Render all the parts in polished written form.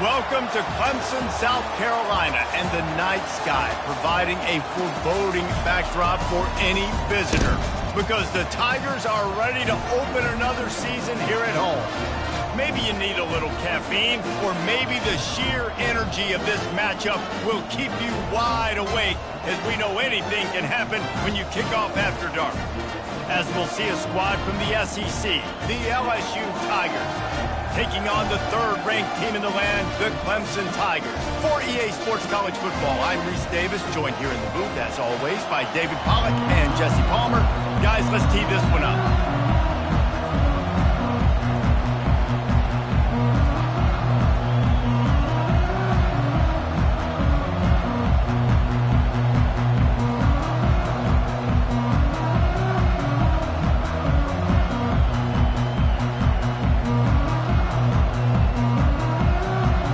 Welcome to Clemson, South Carolina, and the night sky providing a foreboding backdrop for any visitor because the Tigers are ready to open another season here at home. Maybe you need a little caffeine, or maybe the sheer energy of this matchup will keep you wide awake, as we know anything can happen when you kick off after dark. As we'll see a squad from the SEC, the LSU Tigers, taking on the third-ranked team in the land, the Clemson Tigers. For EA Sports College Football, I'm Reese Davis, joined here in the booth, as always, by David Pollack and Jesse Palmer. Guys, let's tee this one up.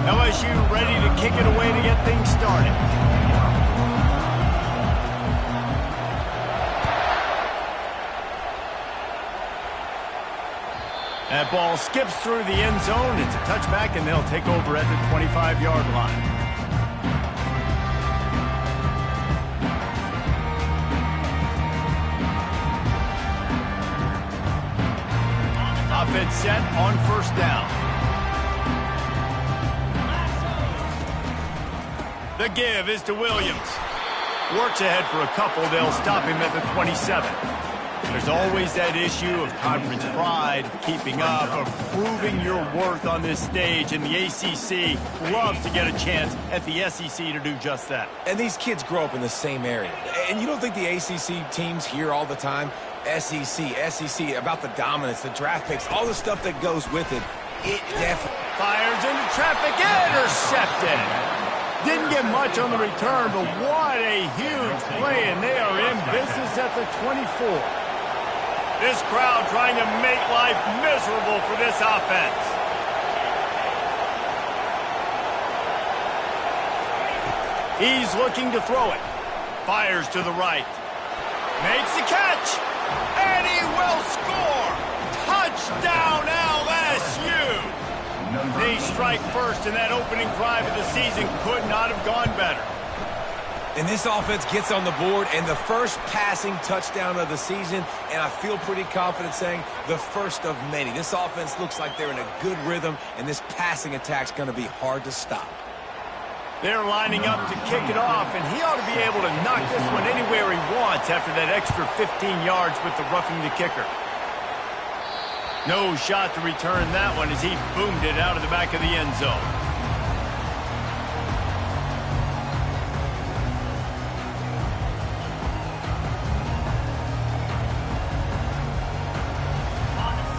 LSU ready to kick it away to get things started. That ball skips through the end zone. It's a touchback, and they'll take over at the 25-yard line. Offense set on first down. The give is to Williams. Works ahead for a couple. They'll stop him at the 27. There's always that issue of conference pride, keeping up, of proving your worth on this stage, and the ACC loves to get a chance at the SEC to do just that. And these kids grow up in the same area. And you don't think the ACC teams hear all the time, SEC, about the dominance, the draft picks, all the stuff that goes with it. It definitely fires into traffic, intercepted. Didn't get much on the return, but what a huge play, and they are in business at the 24. This crowd trying to make life miserable for this offense. He's looking to throw it. Fires to the right. Makes the catch, and he will score. Touchdown, LSU. They strike first, and that opening drive of the season could not have gone better. And this offense gets on the board, and the first passing touchdown of the season, and I feel pretty confident saying the first of many. This offense looks like they're in a good rhythm, and this passing attack's going to be hard to stop. They're lining up to kick it off, and he ought to be able to knock this one anywhere he wants after that extra 15 yards with the roughing the kicker. No shot to return that one as he boomed it out of the back of the end zone.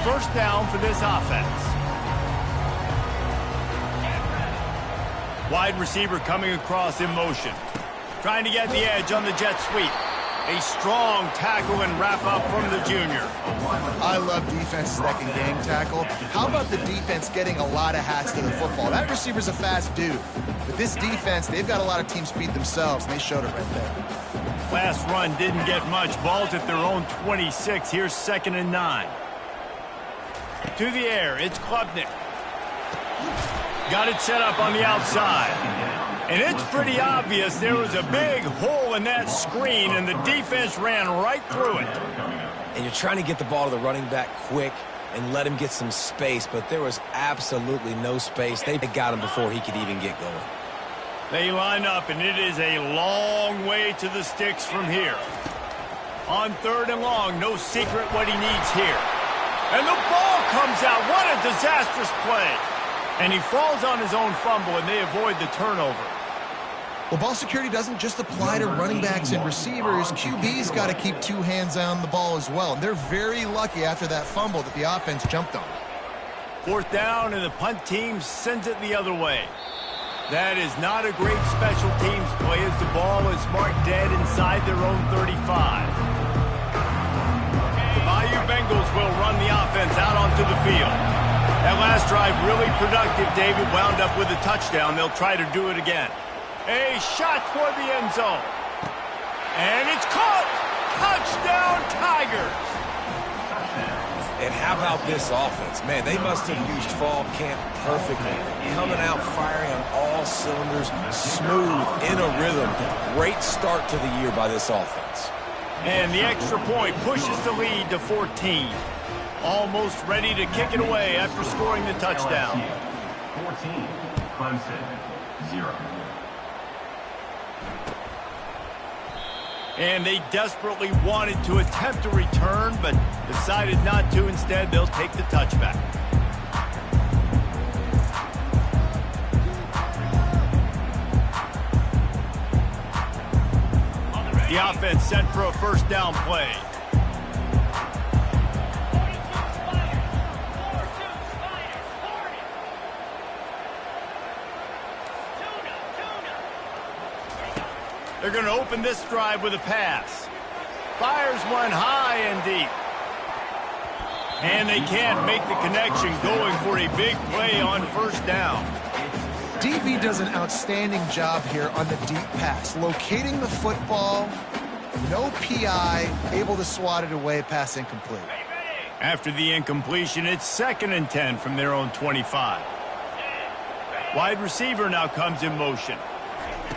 First down for this offense. Wide receiver coming across in motion. Trying to get the edge on the jet sweep. A strong tackle and wrap-up from the junior. I love defenses that can gang tackle. How about the defense getting a lot of hats to the football? That receiver's a fast dude. But this defense, they've got a lot of team speed themselves, and they showed it right there. Last run didn't get much. Ball's at their own 26. Here's 2nd and 9. To the air, it's Klubnik. Got it set up on the outside. And it's pretty obvious there was a big hole in that screen, and the defense ran right through it. And you're trying to get the ball to the running back quick and let him get some space, but there was absolutely no space. They got him before he could even get going. They line up, and it is a long way to the sticks from here. On 3rd and long, no secret what he needs here. And the ball comes out. What a disastrous play. And he falls on his own fumble, and they avoid the turnover. Well, ball security doesn't just apply to running backs and receivers. QB's got to keep 2 hands on the ball as well. And they're very lucky after that fumble that the offense jumped on. 4th down, and the punt team sends it the other way. That is not a great special teams play as the ball is marked dead inside their own 35. The Bayou Bengals will run the offense out onto the field. That last drive really productive. David wound up with a touchdown. They'll try to do it again. A shot toward the end zone. And it's caught. Touchdown, Tigers. And how about this offense? Man, they must have used fall camp perfectly. Coming out firing on all cylinders, smooth, in a rhythm. Great start to the year by this offense. And the extra point pushes the lead to 14. Almost ready to kick it away after scoring the touchdown. 14, Clemson, 0. And they desperately wanted to attempt a return, but decided not to. Instead, they'll take the touchback. The offense set for a first down play. They're going to open this drive with a pass. Fires one high and deep. And they can't make the connection, going for a big play on first down. DB does an outstanding job here on the deep pass. Locating the football, no PI, able to swat it away, pass incomplete. After the incompletion, it's 2nd and 10 from their own 25. Wide receiver now comes in motion.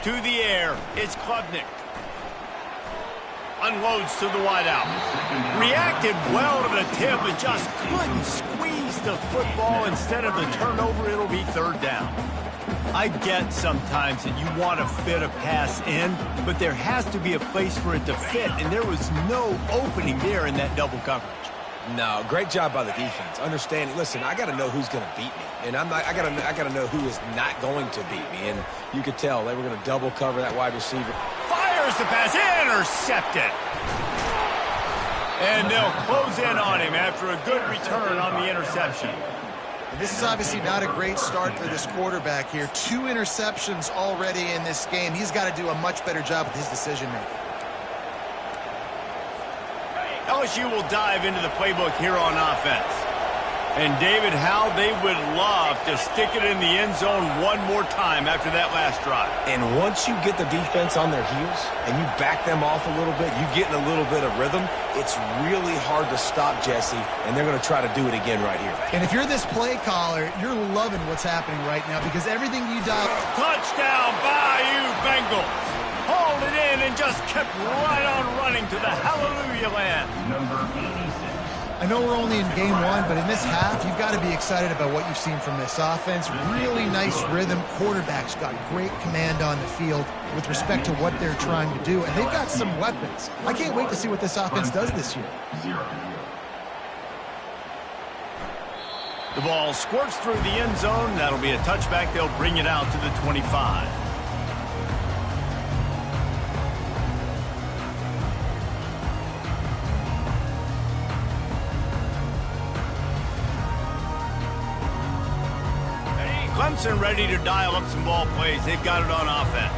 To the air, it's Klubnik. Unloads to the wideout. Reacted well to the tip, but just couldn't squeeze the football. Instead of the turnover, it'll be 3rd down. I get sometimes that you want to fit a pass in, but there has to be a place for it to fit, and there was no opening there in that double coverage. No, great job by the defense. Understanding, listen, I got to know who's going to beat me, and I got to know who is not going to beat me. And you could tell they were going to double cover that wide receiver. Fires the pass, intercepted. And they'll close in on him after a good return on the interception. This is obviously not a great start for this quarterback here. 2 interceptions already in this game. He's got to do a much better job with his decision-making. LSU will dive into the playbook here on offense. And David, how they would love to stick it in the end zone one more time after that last drive. And once you get the defense on their heels and you back them off a little bit, you get in a little bit of rhythm, it's really hard to stop, Jesse, and they're going to try to do it again right here. And if you're this play caller, you're loving what's happening right now because everything you dial... Touchdown, Bayou Bengals. Hauled it in and just kept right on running to the hallelujah land. Number 86. I know we're only in game 1, but in this half, you've got to be excited about what you've seen from this offense. Really nice rhythm. Quarterback's got great command on the field with respect to what they're trying to do, and they've got some weapons. I can't wait to see what this offense does this year. 0. The ball squirts through the end zone. That'll be a touchback. They'll bring it out to the 25. Clemson ready to dial up some ball plays. They've got it on offense.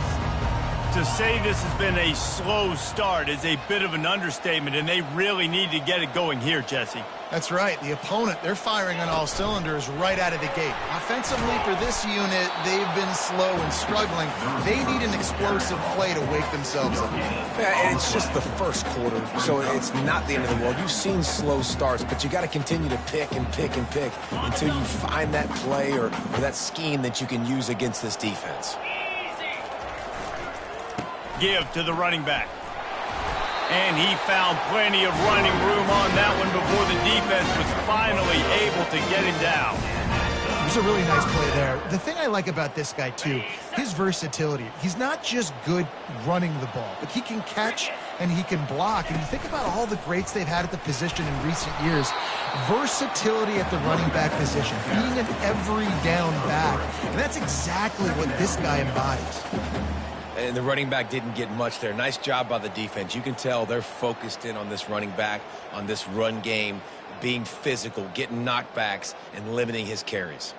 To say this has been a slow start is a bit of an understatement, and they really need to get it going here, Jesse. That's right. The opponent, they're firing on all cylinders right out of the gate. Offensively for this unit, they've been slow and struggling. They need an explosive play to wake themselves up. Yeah, and it's just the first quarter, so it's not the end of the world. You've seen slow starts, but you got to continue to pick and pick and pick until you find that play or that scheme that you can use against this defense. Give to the running back. And he found plenty of running room on that one before the defense was finally able to get him down. It was a really nice play there. The thing I like about this guy, too, his versatility. He's not just good running the ball, but he can catch and he can block. And you think about all the greats they've had at the position in recent years. Versatility at the running back position, being an every down back. And that's exactly what this guy embodies. And the running back didn't get much there. Nice job by the defense. You can tell they're focused in on this running back, on this run game, being physical, getting knockbacks, and limiting his carries.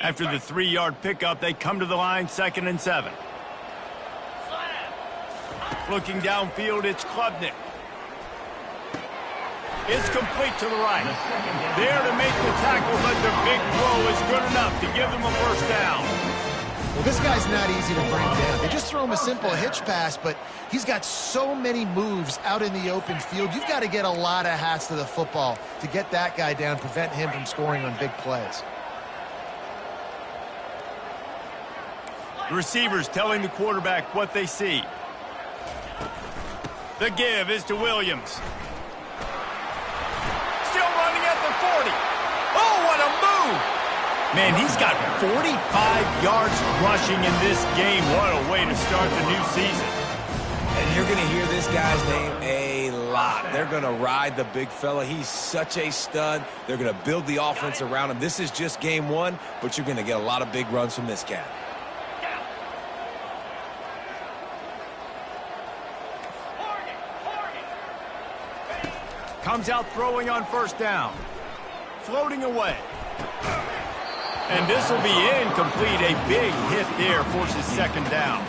After the 3-yard pickup, they come to the line, 2nd and 7. Looking downfield, it's Klubnik. It's complete to the right. There to make the tackle, but the big throw is good enough to give them a first down. Well, this guy's not easy to bring down. They just throw him a simple hitch pass, but he's got so many moves out in the open field. You've got to get a lot of hats to the football to get that guy down, prevent him from scoring on big plays. The receivers telling the quarterback what they see. The give is to Williams. Still running at the 40. Oh, what a move! Man, he's got 45 yards rushing in this game. What a way to start the new season. And you're going to hear this guy's name a lot. They're going to ride the big fella. He's such a stud. They're going to build the offense around him. This is just game one, but you're going to get a lot of big runs from this cat. Comes out throwing on first down. Floating away. And this will be incomplete. A big hit there forces second down.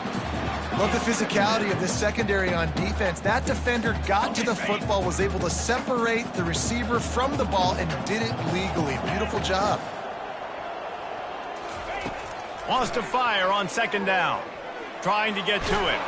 Love the physicality of this secondary on defense. That defender got to the football, was able to separate the receiver from the ball, and did it legally. Beautiful job. Wants to fire on second down. Trying to get to him.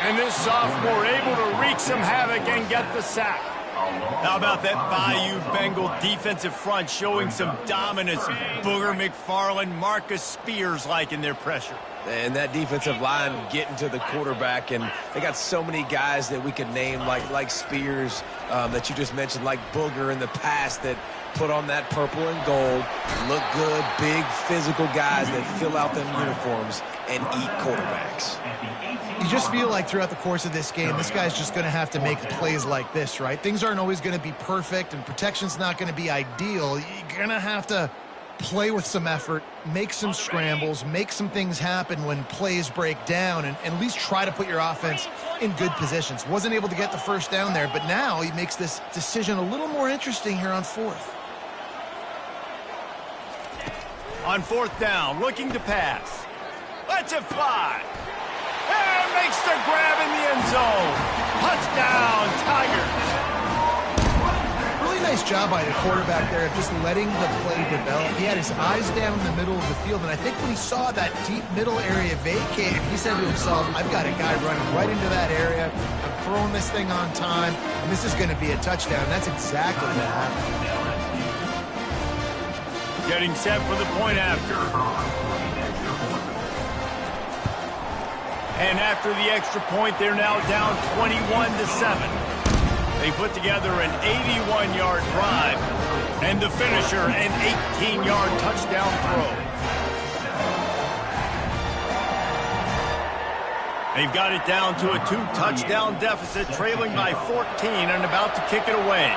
And this sophomore able to wreak some havoc and get the sack. How about that Bayou Bengal defensive front showing some dominance? Booger McFarland, Marcus Spears-like in their pressure. And that defensive line getting to the quarterback, and they got so many guys that we could name like Spears that you just mentioned, like Booger in the past, that put on that purple and gold, look good, big physical guys that fill out them uniforms and eat quarterbacks. You just feel like throughout the course of this game, this guy's just going to have to make plays like this, right? Things aren't always going to be perfect, and protection's not going to be ideal. You're going to have to play with some effort, make some scrambles, make some things happen when plays break down, and at least try to put your offense in good positions. Wasn't able to get the first down there, but now he makes this decision a little more interesting here on fourth. On fourth down, looking to pass. Lets it fly. And makes the grab in the end zone. Touchdown, Tigers. Really nice job by the quarterback there of just letting the play develop. He had his eyes down in the middle of the field, and I think when he saw that deep middle area vacated, he said to himself, I've got a guy running right into that area. I'm throwing this thing on time, and this is going to be a touchdown. And that's exactly what happened. Getting set for the point after. And after the extra point, they're now down 21-7. They put together an 81-yard drive, and the finisher, an 18-yard touchdown throw. They've got it down to a 2-touchdown deficit, trailing by 14 and about to kick it away.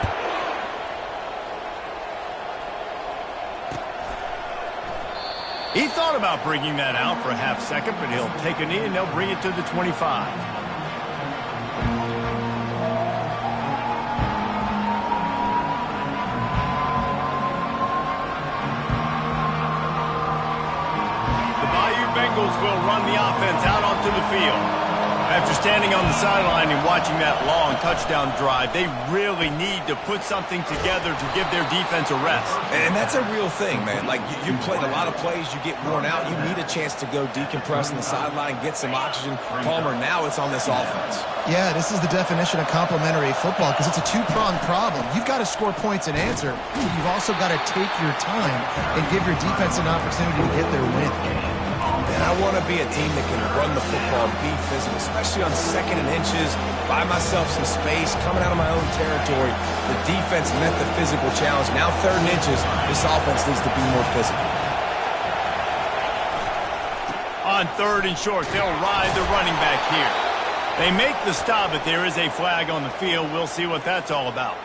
He thought about bringing that out for a half second, but he'll take a knee and they'll bring it to the 25. The Bayou Bengals will run the offense out onto the field. After standing on the sideline and watching that long touchdown drive, they really need to put something together to give their defense a rest. And that's a real thing, man. Like, you played a lot of plays, you get worn out, you need a chance to go decompress on the sideline, get some oxygen. Palmer, now it's on this offense. Yeah, this is the definition of complementary football because it's a two-pronged problem. You've got to score points and answer. You've also got to take your time and give your defense an opportunity to get their win. And I want to be a team that can run the football, be physical, especially on second and inches, buy myself some space, coming out of my own territory. The defense met the physical challenge. Now third and inches, this offense needs to be more physical. On third and short, they'll ride the running back here. They make the stop, but there is a flag on the field. We'll see what that's all about.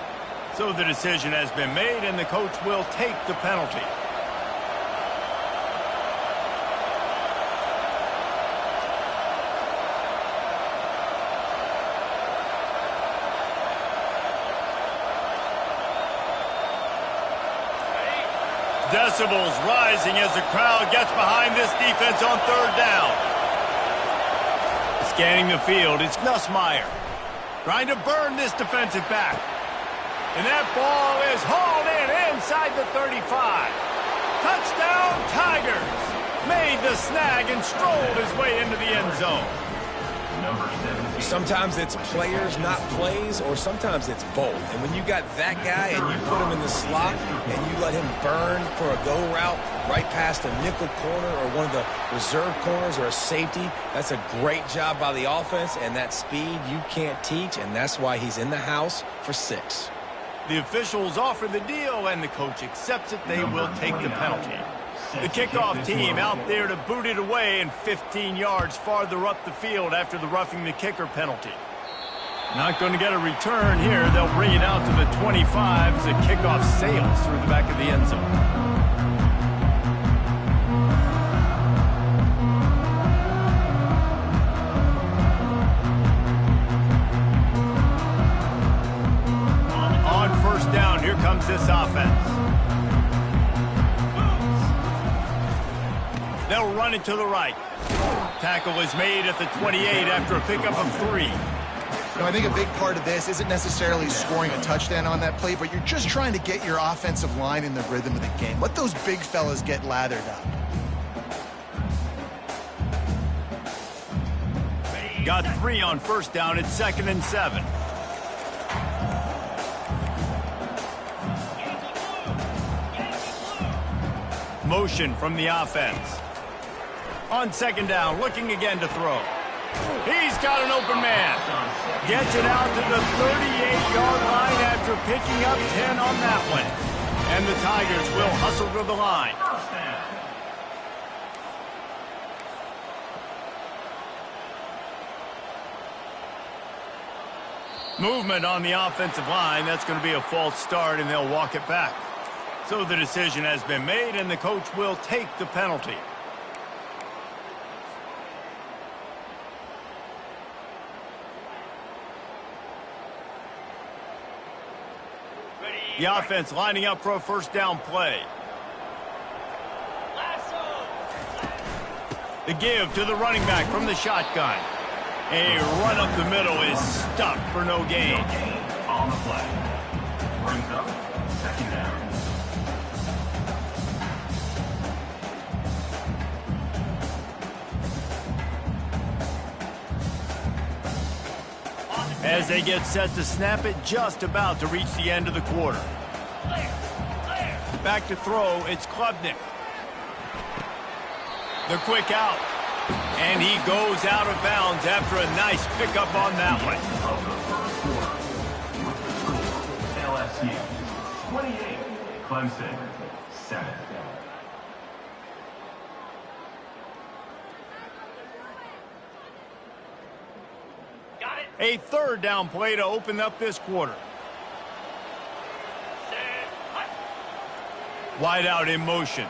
So the decision has been made, and the coach will take the penalty. Decibels rising as the crowd gets behind this defense on third down. Scanning the field, it's Nussmeier trying to burn this defensive back. And that ball is hauled in inside the 35. Touchdown, Tigers. made the snag and strolled his way into the end zone. Number 17. Sometimes it's players, not plays, or sometimes it's both. And when you got that guy and you put him in the slot and you let him burn for a go route right past a nickel corner or one of the reserve corners or a safety, that's a great job by the offense, and that speed you can't teach, and that's why he's in the house for 6. The officials offer the deal, and the coach accepts it. They will take the penalty. The kickoff team out there to boot it away and 15 yards farther up the field after the roughing the kicker penalty. Not going to get a return here. They'll bring it out to the 25 as the kickoff sails through the back of the end zone. On first down, here comes this offense. They'll run it to the right. Tackle is made at the 28 after a pickup of 3. I think a big part of this isn't necessarily scoring a touchdown on that play, but you're just trying to get your offensive line in the rhythm of the game. Let those big fellas get lathered up. Got 3 on first down. It's 2nd and 7. Motion from the offense. On 2nd down, looking again to throw. He's got an open man. Gets it out to the 38-yard line after picking up 10 on that one. And the Tigers will hustle to the line. Movement on the offensive line. That's going to be a false start, and they'll walk it back. So the decision has been made, and the coach will take the penalty. The offense lining up for a first down play. The give to the running back from the shotgun. A run up the middle is stuck for no gain. On the play. Brings up 2nd down. As they get set to snap it, just about to reach the end of the quarter. Back to throw, it's Klubnik. The quick out. And he goes out of bounds after a nice pickup on that one. LSU 28, Clemson 7. A 3rd down play to open up this quarter. Wide out in motion.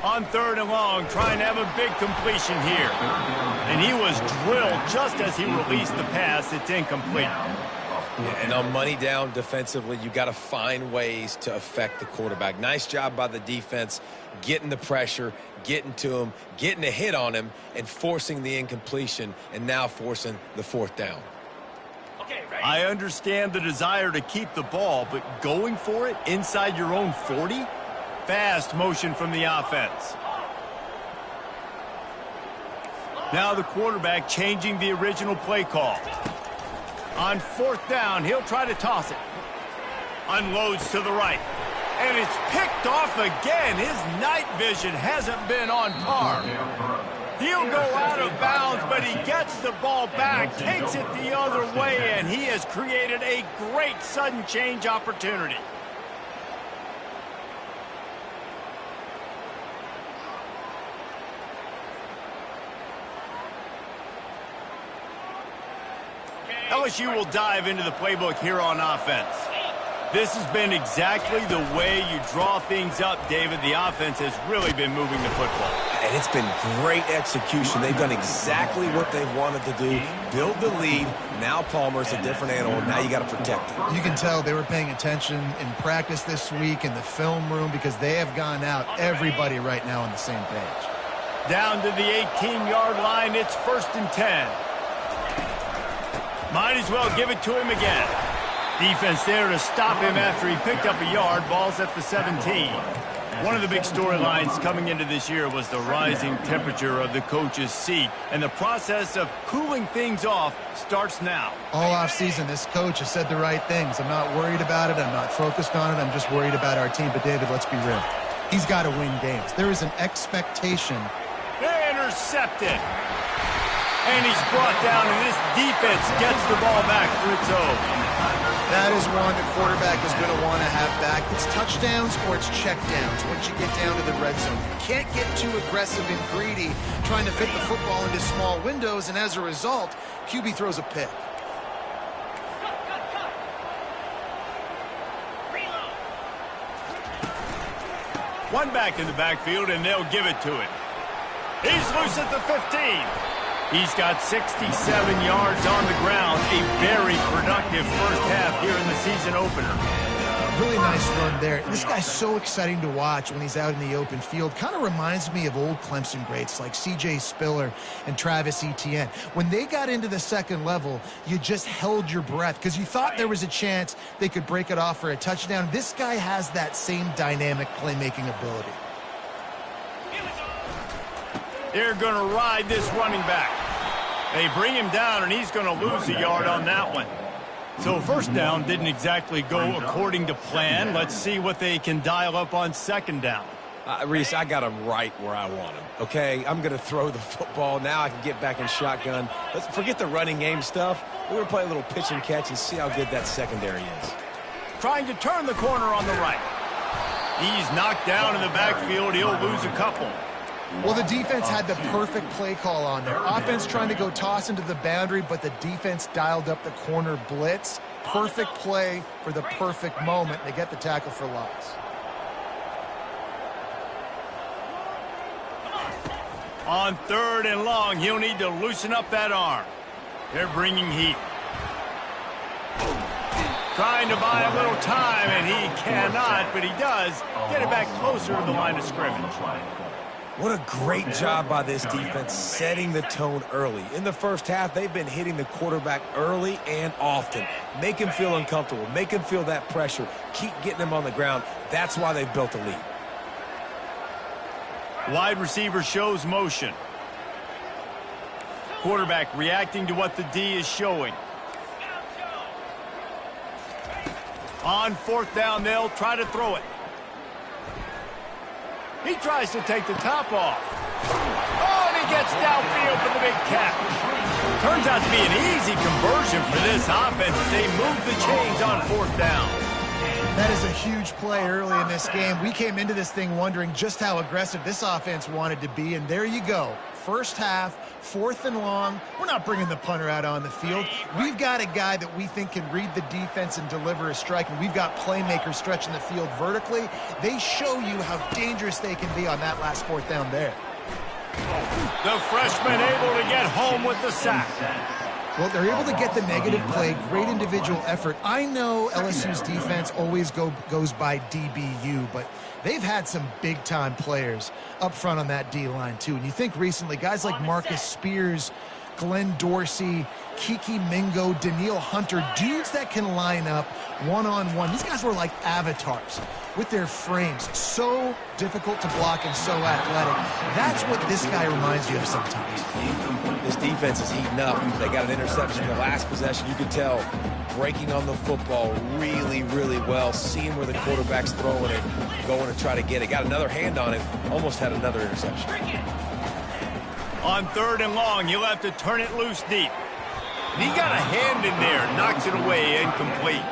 On 3rd and long, trying to have a big completion here. And he was drilled just as he released the pass. It's incomplete. Yeah, and on money down defensively, you got to find ways to affect the quarterback. Nice job by the defense, getting the pressure, getting to him, getting a hit on him, and forcing the incompletion, and now forcing the 4th down. I understand the desire to keep the ball, but going for it inside your own 40? Fast motion from the offense. Now the quarterback changing the original play call. On 4th down, he'll try to toss it. Unloads to the right. And it's picked off again. His night vision hasn't been on par. He'll go out of bounds, but he gets the ball back, takes it the other way, and he has created a great sudden change opportunity. LSU will dive into the playbook here on offense. This has been exactly the way you draw things up, David. The offense has really been moving the football. And it's been great execution. They've done exactly what they've wanted to do. Build the lead. Now Palmer's a different animal. Now you got to protect it. You can tell they were paying attention in practice this week in the film room because they have gone out, everybody right now on the same page. Down to the 18-yard line. It's 1st and 10. Might as well give it to him again. Defense there to stop him after he picked up a yard. Ball's at the 17. One of the big storylines coming into this year was the rising temperature of the coach's seat, and the process of cooling things off starts now. All offseason, this coach has said the right things. I'm not worried about it. I'm not focused on it. I'm just worried about our team. But, David, let's be real. He's got to win games. There is an expectation. Intercepted. And he's brought down, and this defense gets the ball back for its own. That is one the quarterback is going to want to have back. It's touchdowns or it's checkdowns once you get down to the red zone. You can't get too aggressive and greedy trying to fit the football into small windows, and as a result, QB throws a pick. One back in the backfield, and they'll give it to him. He's loose at the 15. He's got 67 yards on the ground. A very productive first half here in the season opener. Really nice run there. This guy's so exciting to watch when he's out in the open field. Kind of reminds me of old Clemson greats like C.J. Spiller and Travis Etienne. When they got into the second level, you just held your breath because you thought there was a chance they could break it off for a touchdown. This guy has that same dynamic playmaking ability. They're going to ride this running back. They bring him down, and he's going to lose a yard on that one. So first down didn't exactly go according to plan. Let's see what they can dial up on second down. Reese, I got him right where I want him, okay? I'm going to throw the football. Now I can get back in shotgun. Let's forget the running game stuff. We're going to play a little pitch and catch and see how good that secondary is. Trying to turn the corner on the right. He's knocked down in the backfield. He'll lose a couple. Well, the defense had the perfect play call on there. Offense trying to go toss into the boundary, but the defense dialed up the corner blitz. Perfect play for the perfect moment. They get the tackle for loss. On third and long, he'll need to loosen up that arm. They're bringing heat. Trying to buy a little time, and he cannot, but he does get it back closer to the line of scrimmage. What a great job by this defense setting the tone early. In the first half, they've been hitting the quarterback early and often. Make him feel uncomfortable. Make him feel that pressure. Keep getting him on the ground. That's why they've built a lead. Wide receiver shows motion. Quarterback reacting to what the D is showing. On fourth down, they'll try to throw it. He tries to take the top off. Oh, and he gets downfield for the big catch. Turns out to be an easy conversion for this offense as they move the chains on fourth down. That is a huge play early in this game. We came into this thing wondering just how aggressive this offense wanted to be, and there you go. First half, fourth and long. We're not bringing the punter out on the field. We've got a guy that we think can read the defense and deliver a strike, and we've got playmakers stretching the field vertically. They show you how dangerous they can be on that last fourth down there. The freshman able to get home with the sack. Well, they're able to get the negative play, great individual effort. I know LSU's defense always goes by DBU, but they've had some big-time players up front on that D-line, too. And you think recently, guys like Marcus Spears, Glenn Dorsey, Kiki Mingo, Daniil Hunter, dudes that can line up one-on-one. These guys were like avatars with their frames. So difficult to block and so athletic. That's what this guy reminds you of sometimes. This defense is heating up. They got an interception in the last possession. You could tell breaking on the football really, really well, seeing where the quarterback's throwing it, going to try to get it. Got another hand on it, almost had another interception. On third and long, he'll have to turn it loose deep. And he got a hand in there, knocks it away, incomplete.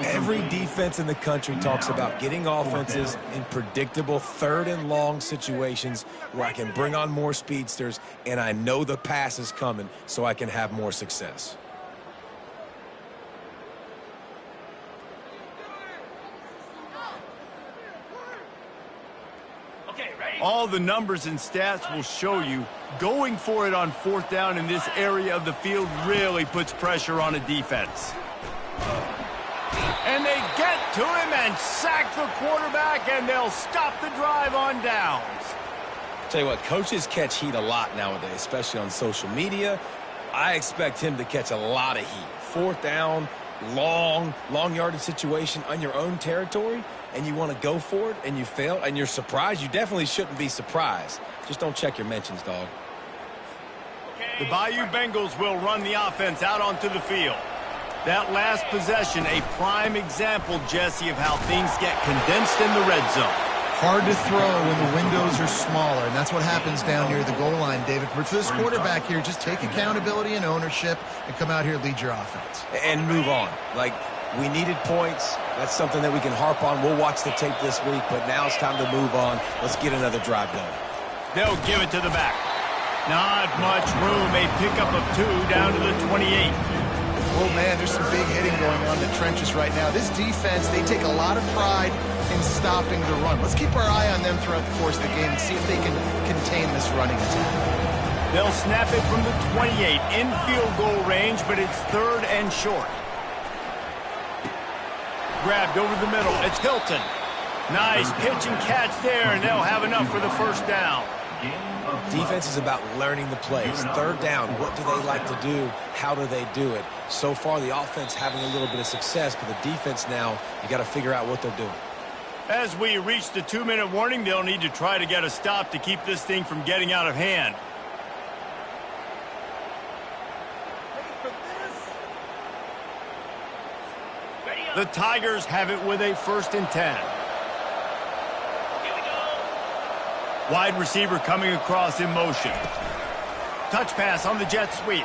Every defense in the country talks about getting offenses in predictable third and long situations where I can bring on more speedsters and I know the pass is coming so I can have more success. All the numbers and stats will show you going for it on fourth down in this area of the field really puts pressure on a defense. And they get to him and sack the quarterback, and they'll stop the drive on downs. Tell you what, coaches catch heat a lot nowadays, especially on social media. I expect him to catch a lot of heat. Fourth down, long yardage situation on your own territory, and you want to go for it, and you fail, and you're surprised, you definitely shouldn't be surprised. Just don't check your mentions, dog. The Bayou Bengals will run the offense out onto the field. That last possession, a prime example, Jesse, of how things get condensed in the red zone. Hard to throw when the windows are smaller, and that's what happens down near the goal line, David. But for this quarterback here, just take accountability and ownership and come out here and lead your offense. And move on. Like, we needed points. That's something that we can harp on. We'll watch the tape this week, but now it's time to move on. Let's get another drive going. They'll give it to the back. Not much room. A pickup of 2 down to the 28. Oh, man, there's some big hitting going on in the trenches right now. This defense, they take a lot of pride in stopping the run. Let's keep our eye on them throughout the course of the game and see if they can contain this running attack. They'll snap it from the 28 in field goal range, but it's 3rd and short. Grabbed over the middle. It's Hilton. Nice pitch and catch there, and they'll have enough for the first down. Defense is about learning the plays. 3rd down, what do they like to do? How do they do it? So far, the offense having a little bit of success, but the defense now, you got to figure out what they're doing. As we reach the 2-minute warning, they'll need to try to get a stop to keep this thing from getting out of hand. The Tigers have it with a 1st and 10. Wide receiver coming across in motion. Touch pass on the jet sweep.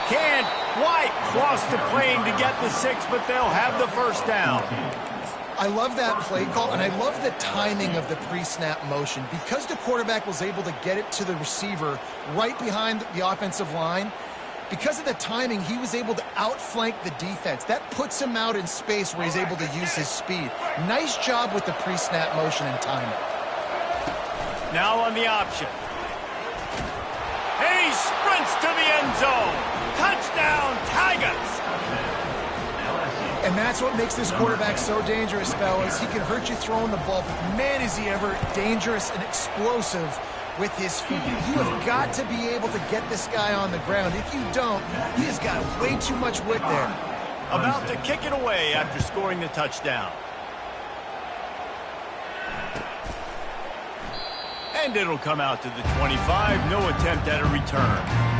Can't quite cross the plane to get the 6, but they'll have the first down. I love that play call, and I love the timing of the pre-snap motion. Because the quarterback was able to get it to the receiver right behind the offensive line, because of the timing, he was able to outflank the defense. That puts him out in space where he's able to use his speed. Nice job with the pre-snap motion and timing. Now on the option. And he sprints to the end zone. Touchdown, Tigers! And that's what makes this quarterback so dangerous, fellas. He can hurt you throwing the ball, but man, is he ever dangerous and explosive with his feet. You have got to be able to get this guy on the ground. If you don't, he has got way too much width there. About to kick it away after scoring the touchdown. And it'll come out to the 25. No attempt at a return.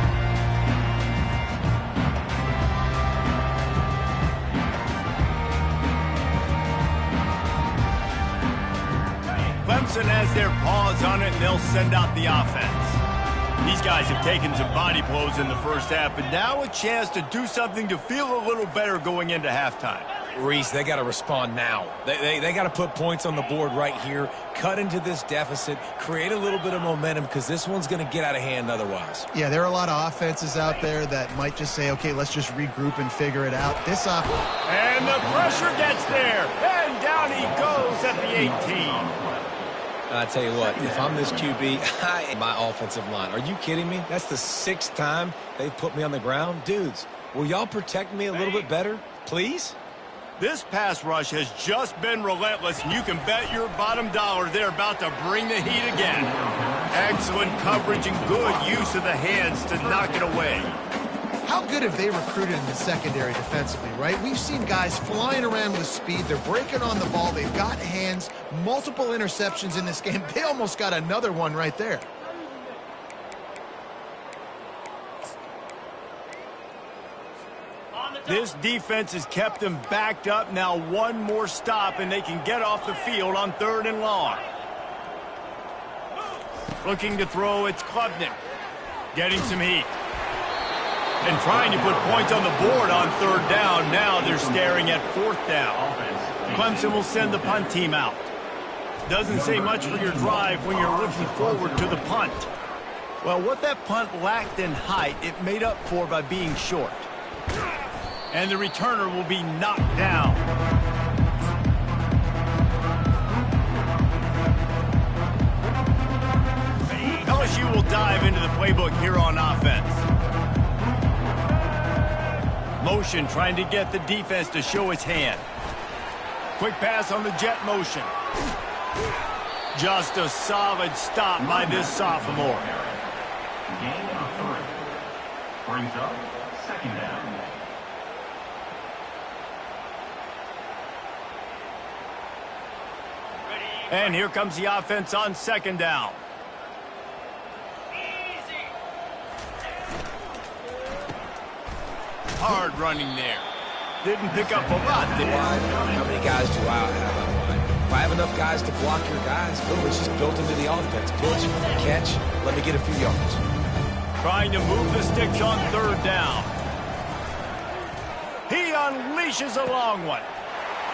Clemson has their paws on it, and they'll send out the offense. These guys have taken some body blows in the first half, but now a chance to do something to feel a little better going into halftime. Reese, they got to respond now. They got to put points on the board right here, cut into this deficit, create a little bit of momentum, because this one's going to get out of hand otherwise. Yeah, there are a lot of offenses out there that might just say, okay, let's just regroup and figure it out. This And the pressure gets there, and down he goes at the 18. I tell you what, if I'm this QB, my offensive line. Are you kidding me? That's the 6th time they've put me on the ground. Dudes, will y'all protect me a little bit better, please? This pass rush has just been relentless, and you can bet your bottom dollar they're about to bring the heat again. Excellent coverage and good use of the hands to knock it away. How good have they recruited in the secondary defensively, right? We've seen guys flying around with speed. They're breaking on the ball. They've got hands. Multiple interceptions in this game. They almost got another one right there. This defense has kept them backed up. Now one more stop, and they can get off the field on 3rd and long. Looking to throw, it's Klubnik. Getting some heat. And trying to put points on the board on 3rd down. Now they're staring at 4th down. Clemson will send the punt team out. Doesn't say much for your drive when you're looking forward to the punt. Well, what that punt lacked in height, it made up for by being short. And the returner will be knocked down. LSU will dive into the playbook here on offense. Motion trying to get the defense to show its hand. Quick pass on the jet motion. Just a solid stop by this sophomore. Brings up second down. And here comes the offense on second down. Hard running there. Didn't pick up a lot, did he? How many guys do I have on line? If I have enough guys to block your guys, boom, it's just built into the offense. Push, catch, let me get a few yards. Trying to move the sticks on third down. He unleashes a long one.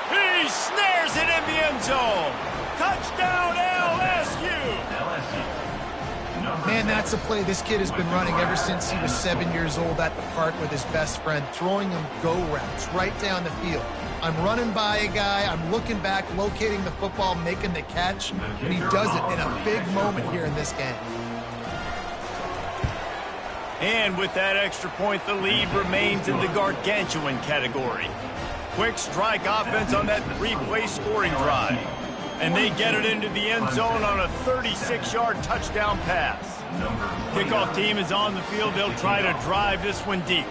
He snares it in the end zone. Touchdown, LSU! Man, that's a play this kid has been running ever since he was 7 years old at the park with his best friend, throwing him go routes right down the field. I'm running by a guy, I'm looking back, locating the football, making the catch, and he does it in a big moment here in this game. And with that extra point, the lead remains in the gargantuan category. Quick strike offense on that three-play scoring drive. And they get it into the end zone on a 36-yard touchdown pass. Kickoff team is on the field. They'll try to drive this one deep.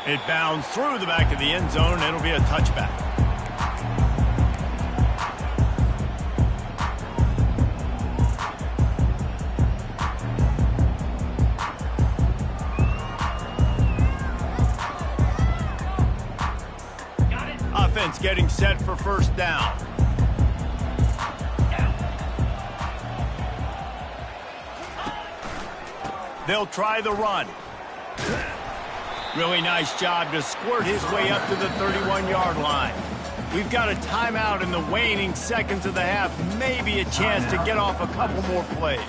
It bounds through the back of the end zone. It'll be a touchback. Offense getting set for first down. They'll try the run. Really nice job to squirt his way up to the 31-yard line. We've got a timeout in the waning seconds of the half. Maybe a chance to get off a couple more plays.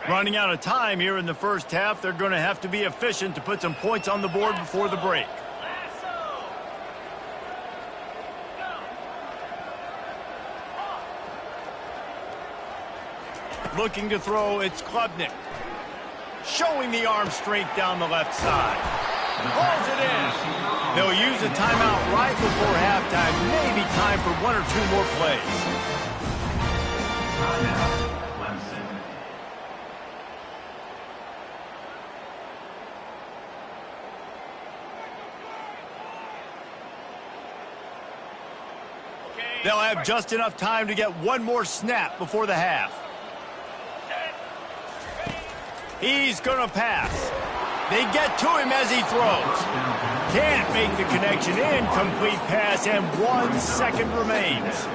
Running out of time here in the first half. They're going to have to be efficient to put some points on the board before the break. Looking to throw, it's Klubnik. Showing the arm strength down the left side. Hauls it in. They'll use a timeout right before halftime. Maybe time for one or two more plays. Clemson. They'll have just enough time to get one more snap before the half. He's going to pass. They get to him as he throws. Can't make the connection. Incomplete pass, and 1 second remains.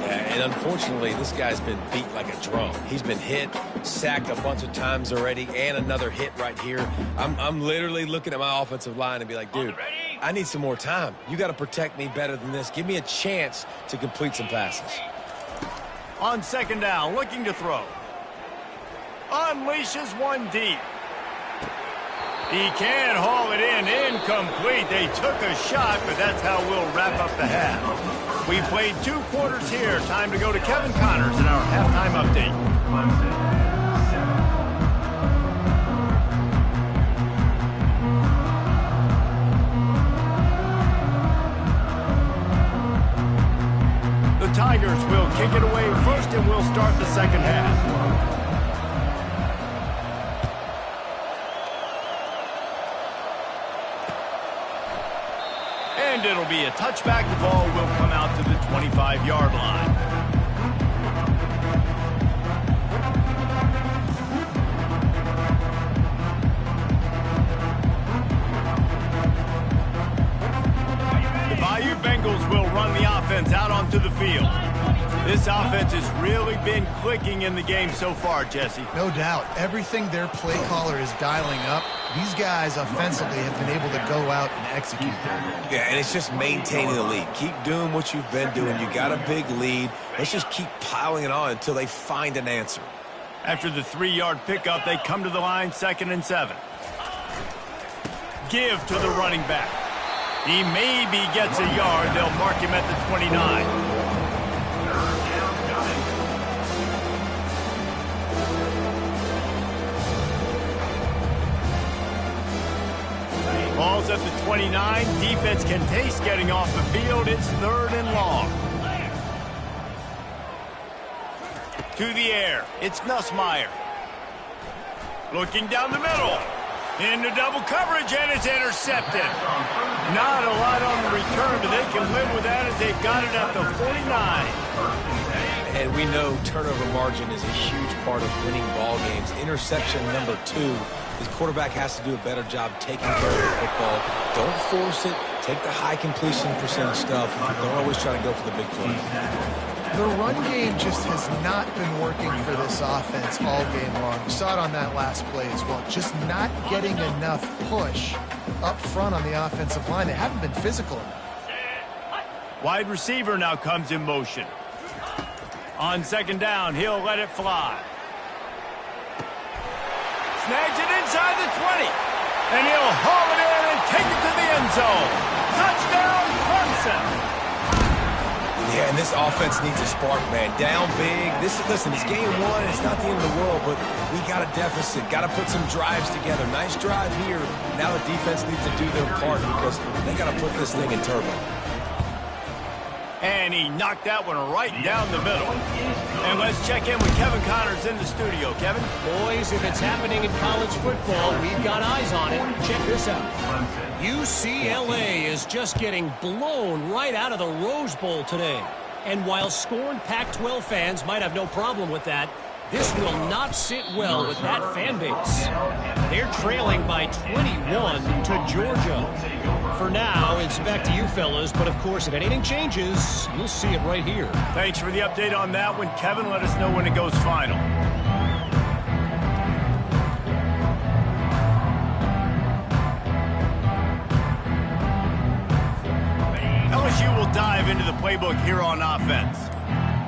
Yeah, and unfortunately, this guy's been beat like a drum. He's been hit, sacked a bunch of times already, and another hit right here. I'm literally looking at my offensive line and be like, dude, I need some more time. You got to protect me better than this. Give me a chance to complete some passes. On second down, looking to throw. Unleashes one deep. He can haul it in. Incomplete. They took a shot, but that's how we'll wrap up the half. We played 2 quarters here. Time to go to Kevin Connors in our halftime update. The Tigers will kick it away first, and we'll start the second half. And it'll be a touchback. The ball will come out to the 25-yard line. The Bayou Bengals will run the offense out onto the field. This offense has really been clicking in the game so far, Jesse. No doubt. Everything their play caller is dialing up, these guys offensively have been able to go out and execute them. Yeah, and it's just maintaining the lead. Keep doing what you've been doing. You got a big lead. Let's just keep piling it on until they find an answer. After the 3-yard pickup, they come to the line, 2nd and 7. Give to the running back. He maybe gets a yard. They'll mark him at the 29. Ball's at the 29. Defense can taste getting off the field. It's 3rd and long. To the air. It's Nussmeier. Looking down the middle. Into double coverage, and it's intercepted. Not a lot on the return, but they can live with that as they've got it at the 49. And we know turnover margin is a huge part of winning ball games. Interception number 2. His quarterback has to do a better job taking care of the football. Don't force it. Take the high completion percentage stuff. Don't always try to go for the big play. The run game just has not been working for this offense all game long. You saw it on that last play as well. Just not getting enough push up front on the offensive line. They haven't been physical enough. Wide receiver now comes in motion. On 2nd down, he'll let it fly. Snags it inside the 20. And he'll haul it in and take it to the end zone. Touchdown, Clemson. Yeah, and this offense needs a spark, man. Down big. Listen, it's game 1. It's not the end of the world, but we got a deficit. Got to put some drives together. Nice drive here. Now the defense needs to do their part because they got to put this thing in turbo. And he knocked that one right down the middle. And let's check in with Kevin Connors in the studio. Kevin? Boys, if it's happening in college football, we've got eyes on it. Check this out. UCLA is just getting blown right out of the Rose Bowl today. And while scorned Pac-12 fans might have no problem with that, this will not sit well with that fan base. They're trailing by 21 to Georgia. For now, it's back to you fellas, but of course, if anything changes, you'll see it right here. Thanks for the update on that one, Kevin. Let us know when it goes final. LSU will dive into the playbook here on offense.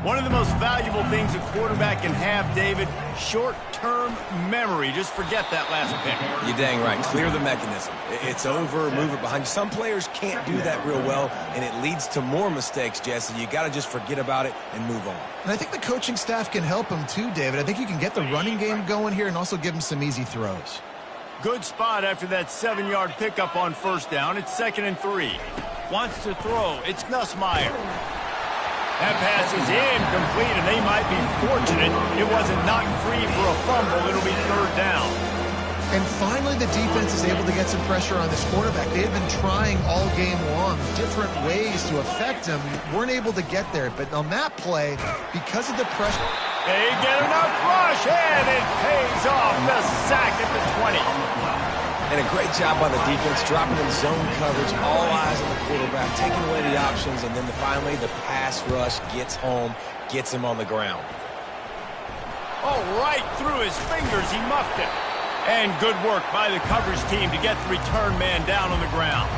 One of the most valuable things a quarterback can have, David, short-term memory. Just forget that last pick. You're dang right. Clear the mechanism. It's over, move it behind you. Some players can't do that real well, and it leads to more mistakes, Jesse. You got to just forget about it and move on. And I think the coaching staff can help him too, David. I think you can get the running game going here and also give him some easy throws. Good spot after that 7-yard pickup on 1st down. It's 2nd and 3. Wants to throw. It's Nussmeier. That pass is incomplete, and they might be fortunate it wasn't knocked free for a fumble. It'll be 3rd down. And finally, the defense is able to get some pressure on this quarterback. They had been trying all game long different ways to affect him. Weren't able to get there. But on that play, because of the pressure... They get enough rush, and it pays off. The sack at the 20. And a great job by the defense, dropping in zone coverage, all eyes on the quarterback, taking away the options, and then finally the pass rush gets home, gets him on the ground. Oh, right through his fingers, he muffed it. And good work by the coverage team to get the return man down on the ground.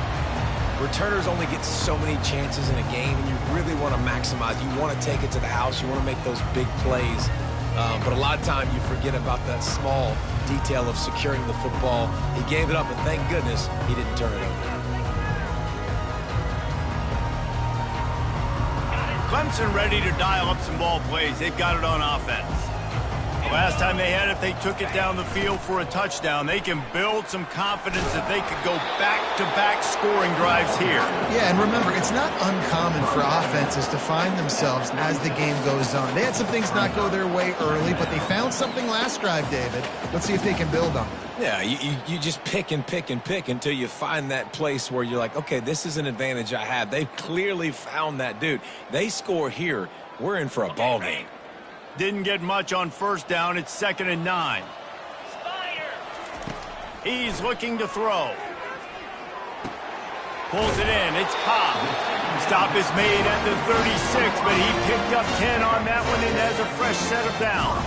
Returners only get so many chances in a game, and you really want to maximize. You want to take it to the house. You want to make those big plays. But a lot of time you forget about that small detail of securing the football. He gave it up, and thank goodness he didn't turn it over. Clemson ready to dial up some ball plays. They've got it on offense. Last time they had it, they took it down the field for a touchdown. They can build some confidence that they could go back-to-back scoring drives here. Yeah, and remember, it's not uncommon for offenses to find themselves as the game goes on. They had some things not go their way early, but they found something last drive, David. Let's see if they can build on it. Yeah, you just pick and pick and pick until you find that place where you're like, okay, this is an advantage I have. They've clearly found that dude. They score here. We're in for a ball game. Didn't get much on 1st down. It's 2nd and 9. He's looking to throw. Pulls it in. It's Cobb. Stop is made at the 36, but he picked up 10 on that one and has a fresh set of downs.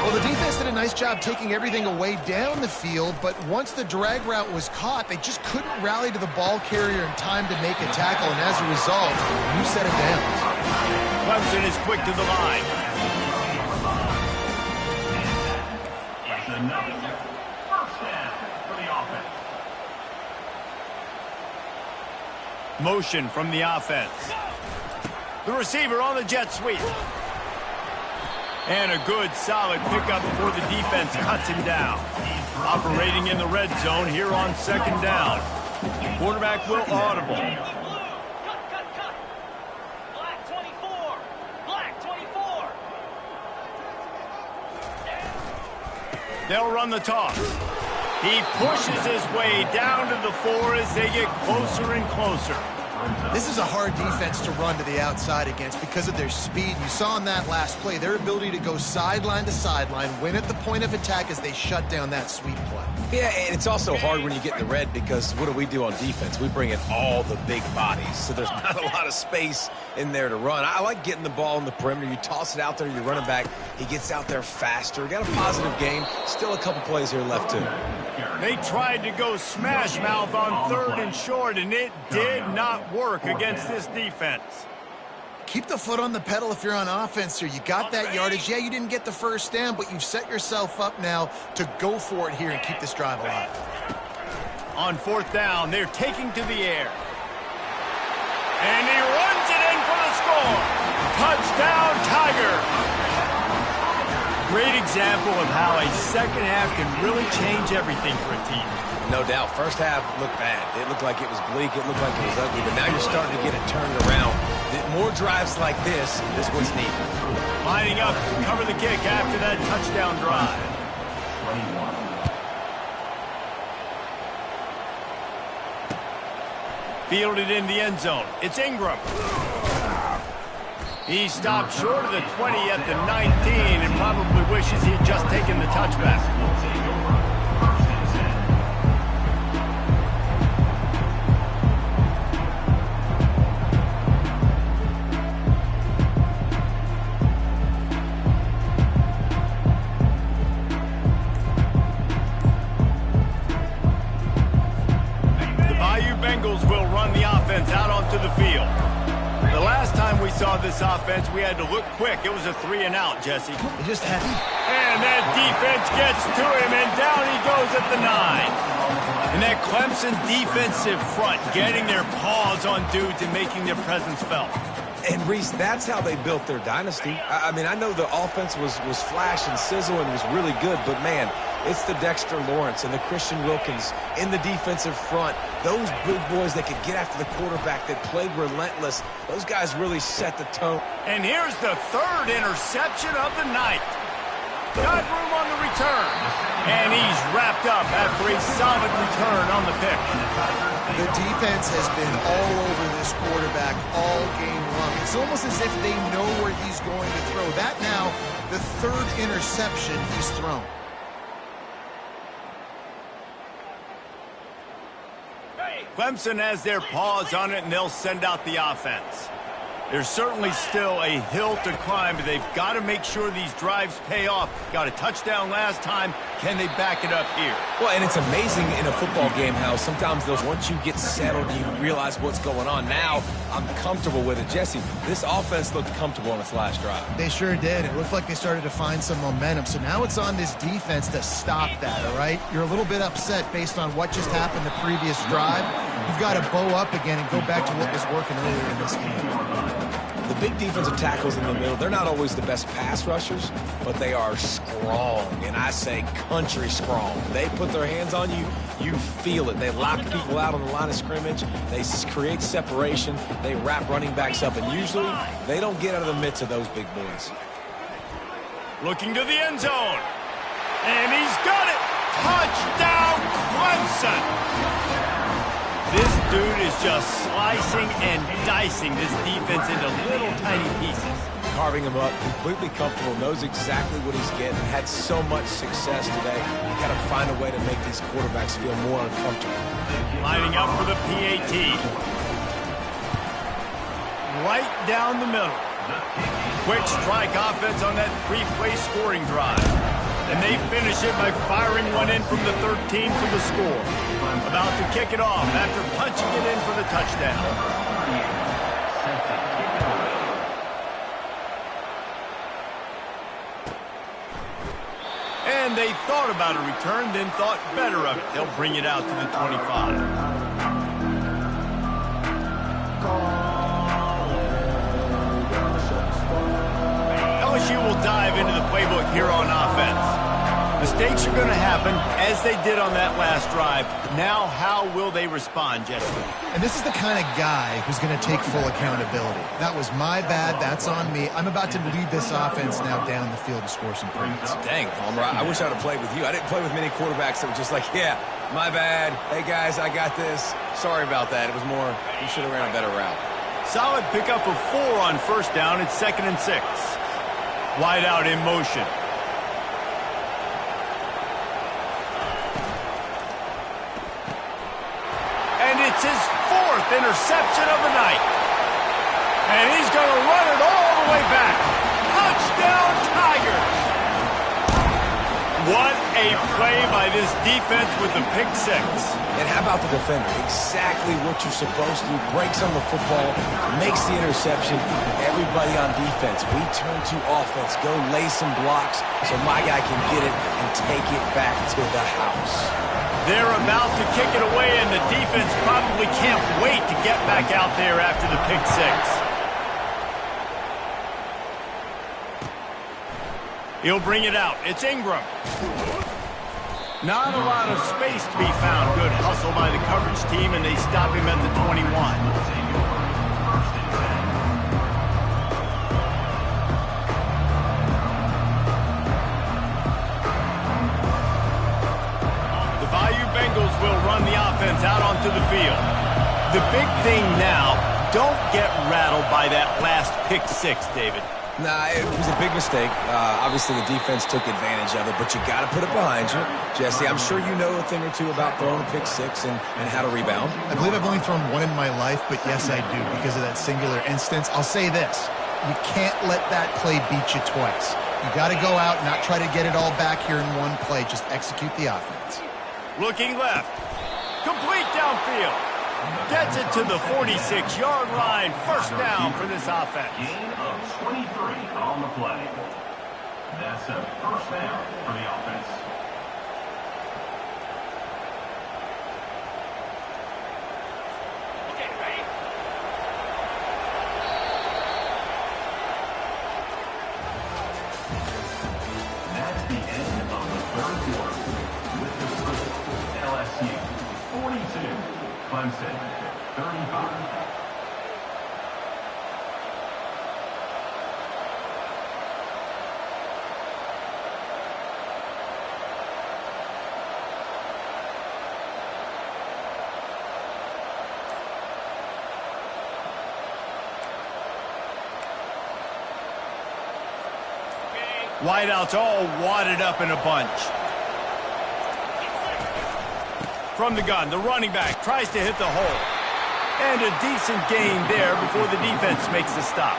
Well, the defense did a nice job taking everything away down the field, but once the drag route was caught, they just couldn't rally to the ball carrier in time to make a tackle, and as a result, new set of downs. Clemson is quick to the line. Motion from the offense. The receiver on the jet sweep. And a good, solid pickup before the defense cuts him down. Operating in the red zone here on second down. Quarterback will audible. Black 24. Black 24. They'll run the toss. He pushes his way down to the 4 as they get closer and closer. This is a hard defense to run to the outside against because of their speed. You saw in that last play their ability to go sideline to sideline, win at the point of attack as they shut down that sweep play. Yeah, and it's also hard when you get in the red because what do on defense? We bring in all the big bodies, so there's not a lot of space in there to run. I like getting the ball in the perimeter. You toss it out there, your running back, he gets out there faster. Got a positive game. Still a couple plays here left, too. They tried to go smash mouth on 3rd and short, and it did not work against this defense. Keep the foot on the pedal if you're on offense here. You got that yardage. Yeah, you didn't get the first down, but you've set yourself up now to go for it here and keep this drive alive. On 4th down, they're taking to the air. And he runs it in for the score. Touchdown, Tiger. Great example of how a second half can really change everything for a team. No doubt. First half looked bad. It looked like it was bleak. It looked like it was ugly. But now you're starting to get it turned around. More drives like this is what's needed. Lining up to cover the kick after that touchdown drive. 21. Fielded in the end zone. It's Ingram. He stopped short of the 20 at the 19 and probably wishes he had just taken the touchback. The Bayou Bengals will run the offense out onto the field. The last time we saw this offense, we had to look quick. It was a 3-and-out, Jesse. They just had to. And that defense gets to him, and down he goes at the 9. And that Clemson defensive front getting their paws on dudes and making their presence felt. And, Reese, that's how they built their dynasty. I mean, I know the offense was flash and sizzle and was really good, but, man, it's the Dexter Lawrence and the Christian Wilkins in the defensive front. Those big boys that could get after the quarterback, that played relentless. Those guys really set the tone. And here's the 3rd interception of the night. Got room on the return. And he's wrapped up after a solid return on the pick. The defense has been all over this quarterback all game long. It's almost as if they know where he's going to throw. That now, the 3rd interception he's thrown. Clemson has their paws on it, and they'll send out the offense. There's certainly still a hill to climb, but they've got to make sure these drives pay off. Got a touchdown last time. Can they back it up here? Well, and it's amazing in a football game how sometimes once you get settled, you realize what's going on. Now, I'm comfortable with it. Jesse, this offense looked comfortable on its last drive. They sure did. It looked like they started to find some momentum. So now it's on this defense to stop that, all right? You're a little bit upset based on what just happened the previous drive. You've got to bow up again and go back to what was working earlier in this game. The big defensive tackles in the middle, they're not always the best pass rushers, but they are strong, and I say country strong. They put their hands on you, you feel it. They lock people out on the line of scrimmage. They create separation. They wrap running backs up, and usually they don't get out of the midst of those big boys. Looking to the end zone, and he's got it. Touchdown, Clemson. This dude is just slicing and dicing this defense into little tiny pieces. Carving him up, completely comfortable, knows exactly what he's getting, had so much success today. You got to find a way to make these quarterbacks feel more uncomfortable. Lining up for the PAT. Right down the middle. Quick strike offense on that 3-play scoring drive. And they finish it by firing one in from the 13 for the score. About to kick it off after punching it in for the touchdown. And they thought about a return, then thought better of it. They'll bring it out to the 25. LSU will dive into the playbook here on offense. Mistakes are going to happen, as they did on that last drive. Now, how will they respond, Jesse? And this is the kind of guy who's going to take full accountability. That was my bad. That's on me. I'm about to lead this offense now down the field to score some points. Dang, Palmer, I wish I'd have played with you. I didn't play with many quarterbacks that were just like, yeah, my bad. Hey, guys, I got this. Sorry about that. It was more, you should have ran a better route. Solid pickup of 4 on first down. It's 2nd and 6. Wide out in motion. And it's his 4th interception of the night. And he's going to run it all the way back. Touchdown, Tigers! What a play by this defense with the pick 6. And how about the defender? Exactly what you're supposed to do. Breaks on the football, makes the interception. Everybody on defense, we turn to offense. Go lay some blocks so my guy can get it and take it back to the house. They're about to kick it away, and the defense probably can't wait to get back out there after the pick 6. He'll bring it out. It's Ingram. Not a lot of space to be found. Good hustle by the coverage team, and they stop him at the 21. The Bayou Bengals will run the offense out onto the field. The big thing now, don't get rattled by that last pick 6, David. Nah, it was a big mistake. Obviously, the defense took advantage of it, but you got to put it behind you. Jesse, I'm sure you know a thing or two about throwing a pick 6 and how to rebound. I believe I've only thrown 1 in my life, but yes, I do because of that singular instance. I'll say this. You can't let that play beat you twice. You got to go out and not try to get it all back here in one play. Just execute the offense. Looking left. Complete downfield. Gets it to the 46-yard line. First down for this offense. Gain of 23 on the play. That's a first down for the offense. Okay, ready? That's the end of the third quarter. With the score, LSU 42, Clemson 35. Wideouts all wadded up in a bunch. From the gun, the running back tries to hit the hole. And a decent gain there before the defense makes the stop.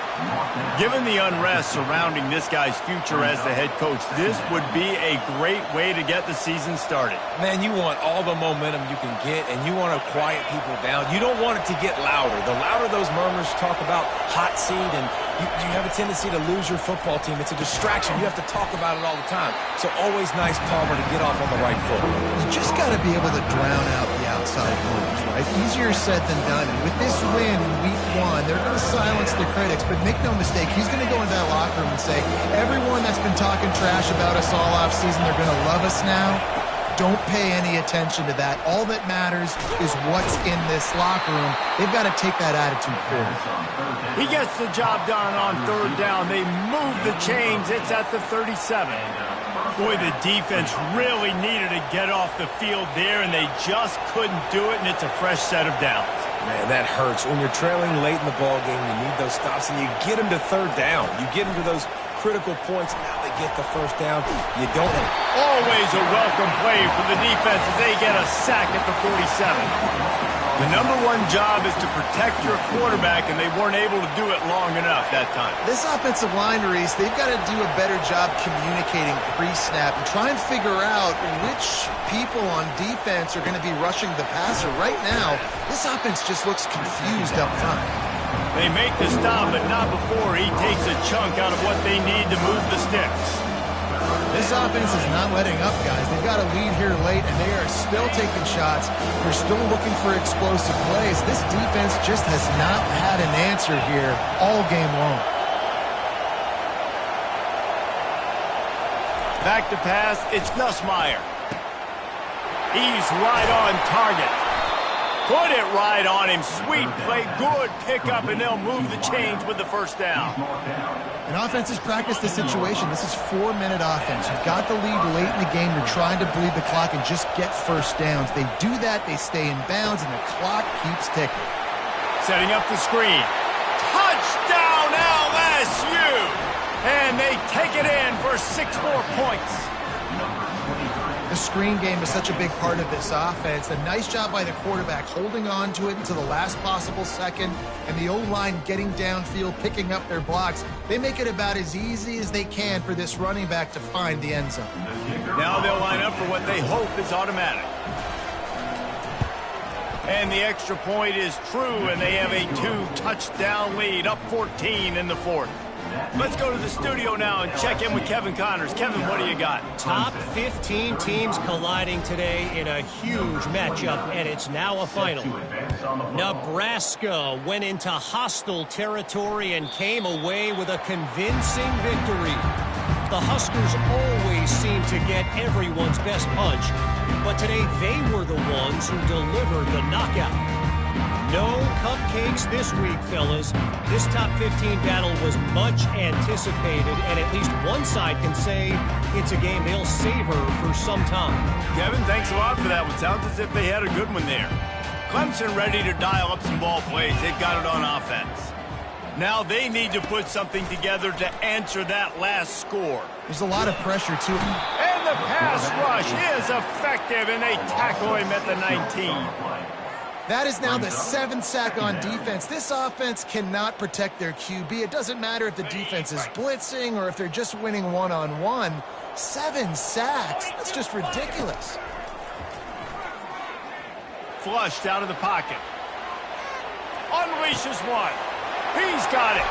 Given the unrest surrounding this guy's future as the head coach, this would be a great way to get the season started. Man, you want all the momentum you can get, and you want to quiet people down. You don't want it to get louder. The louder those murmurs talk about hot seat, and you have a tendency to lose your football team. It's a distraction. You have to talk about it all the time. So always nice, Palmer, to get off on the right foot. You just got to be able to drown out the outside noise, right? Easier said than done. And with this win in week 1, they're going to silence their critics. But make no mistake, he's going to go into that locker room and say, everyone that's been talking trash about us all offseason, they're going to love us now. Don't pay any attention to that. All that matters is what's in this locker room. They've got to take that attitude forward. He gets the job done on third down. They move the chains. It's at the 37. Boy, the defense really needed to get off the field there, and they just couldn't do it, and it's a fresh set of downs. Man, that hurts. When you're trailing late in the ball game, you need those stops, and you get them to third down. You get them to those critical points, and now they get the first down. You don't. Always a welcome play for the defense as they get a sack at the 47. The #1 job is to protect your quarterback, and they weren't able to do it long enough that time. This offensive line, Reese, they've got to do a better job communicating pre-snap and try and figure out which people on defense are going to be rushing the passer. Right now, this offense just looks confused up front. They make the stop, but not before he takes a chunk out of what they need to move the sticks. This offense is not letting up, guys. They've got a lead here late, and they are still taking shots. They're still looking for explosive plays. This defense just has not had an answer here all game long. to pass. It's Nussmeier. He's right on target. Put it right on him. Sweet play, good pickup, and they'll move the chains with the first down. And offenses practice the situation. This is 4-minute offense. You've got the lead late in the game. You're trying to bleed the clock and just get first downs. They do that, they stay in bounds, and the clock keeps ticking. Setting up the screen. Touchdown LSU! And they take it in for 6 more points. The screen game is such a big part of this offense. A nice job by the quarterback holding on to it until the last possible second, and the O-line getting downfield, picking up their blocks. They make it about as easy as they can for this running back to find the end zone. Now they'll line up for what they hope is automatic. And the extra point is true, and they have a 2-touchdown lead, up 14 in the fourth. Let's go to the studio now and check in with Kevin Connors. Kevin, what do you got? Top 15 teams colliding today in a huge matchup, and it's now a final. Nebraska went into hostile territory and came away with a convincing victory. The Huskers always seem to get everyone's best punch, but today they were the ones who delivered the knockout. No cupcakes this week, fellas. This top 15 battle was much anticipated, and at least one side can say it's a game they'll savor for some time. Kevin, thanks a lot for that one. Sounds as if they had a good one there. Clemson ready to dial up some ball plays. They've got it on offense. Now they need to put something together to answer that last score. There's a lot of pressure, too. And the pass rush is effective, and they tackle him at the 19. That is now the 7th sack on defense. This offense cannot protect their QB. It doesn't matter if the defense is blitzing or if they're just winning one-on-one. 7 sacks. That's just ridiculous. Flushed out of the pocket. Unleashes one. He's got it.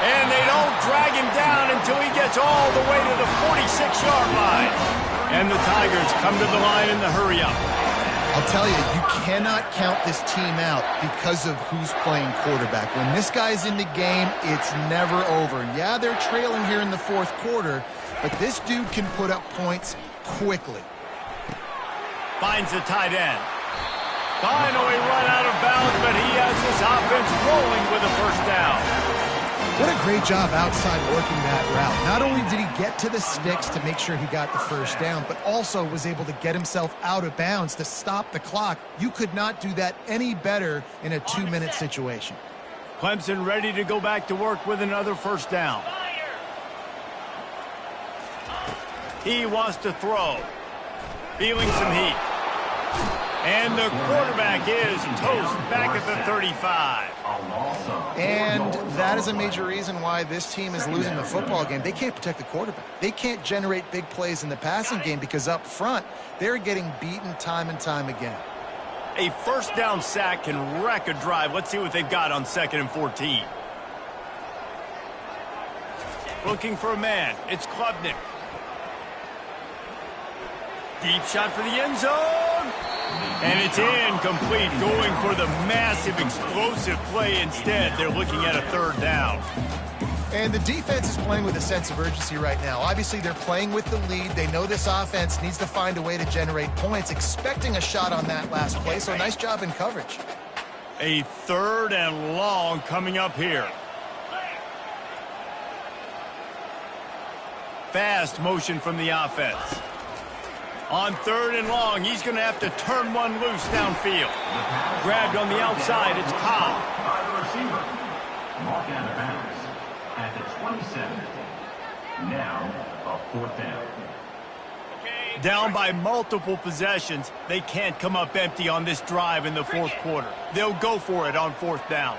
And they don't drag him down until he gets all the way to the 46-yard line. And the Tigers come to the line in the hurry-up. I'll tell you, you cannot count this team out because of who's playing quarterback. When this guy's in the game, it's never over. Yeah, they're trailing here in the fourth quarter, but this dude can put up points quickly. Finds the tight end. Finally run out of bounds, but he has his offense rolling with a first down. What a great job outside working that route. Not only did he get to the sticks to make sure he got the first down, but also was able to get himself out of bounds to stop the clock. You could not do that any better in a 2-minute situation. Clemson ready to go back to work with another first down. He wants to throw. Feeling some heat. And the quarterback is toast back at the 35. And that is a major reason why this team is losing the football game. They can't protect the quarterback. They can't generate big plays in the passing game because up front, they're getting beaten time and time again. A first down sack can wreck a drive. Let's see what they've got on 2nd and 14. Looking for a man. It's Klubnik. Deep shot for the end zone. And it's incomplete, going for the massive, explosive play instead. They're looking at a 3rd down. And the defense is playing with a sense of urgency right now. Obviously, they're playing with the lead. They know this offense needs to find a way to generate points, expecting a shot on that last play, so nice job in coverage. A 3rd and long coming up here. Fast motion from the offense. On 3rd and long, he's going to have to turn one loose downfield. Grabbed on the outside, it's Cobb. By the receiver. Mark out of bounds at the 27. Now, a 4th down. Down by multiple possessions, they can't come up empty on this drive in the 4th quarter. They'll go for it on 4th down.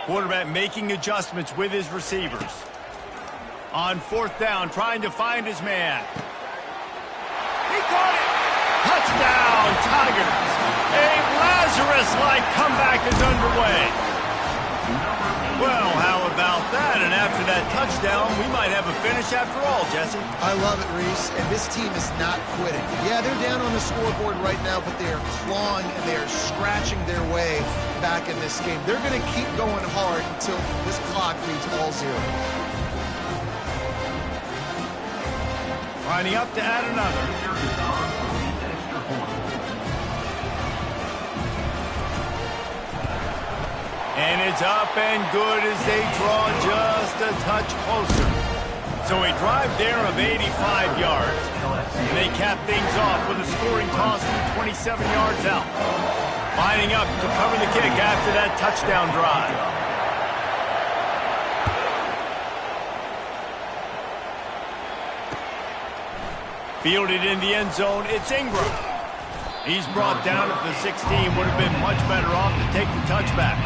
Quarterback making adjustments with his receivers. On 4th down, trying to find his man. He caught it! Touchdown, Tigers! A Lazarus-like comeback is underway. Well, how about about that? And after that touchdown, we might have a finish after all, Jesse. I love it, Reese, and this team is not quitting. Yeah, they're down on the scoreboard right now, but they are clawing and they are scratching their way back in this game. They're going to keep going hard until this clock reads all zero. Lining up to add another. And it's up and good as they draw just a touch closer. So a drive there of 85 yards. And they cap things off with a scoring toss from 27 yards out. Lining up to cover the kick after that touchdown drive. Fielded in the end zone, it's Ingram. He's brought down at the 16. Would have been much better off to take the touchback.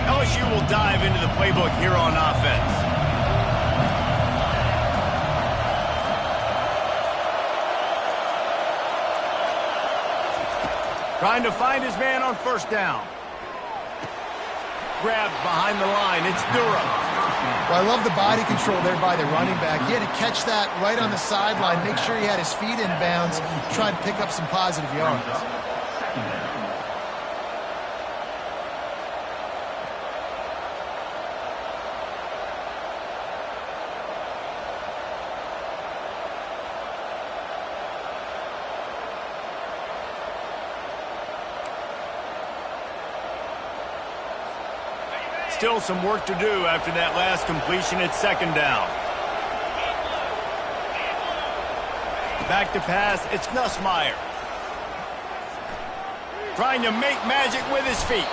LSU will dive into the playbook here on offense. Trying to find his man on first down. Grabbed behind the line. It's Durham. Well, I love the body control there by the running back. He had to catch that right on the sideline, make sure he had his feet in bounds, try to pick up some positive yards. Still some work to do after that last completion at second down. Back to pass, it's Nussmeier. Trying to make magic with his feet.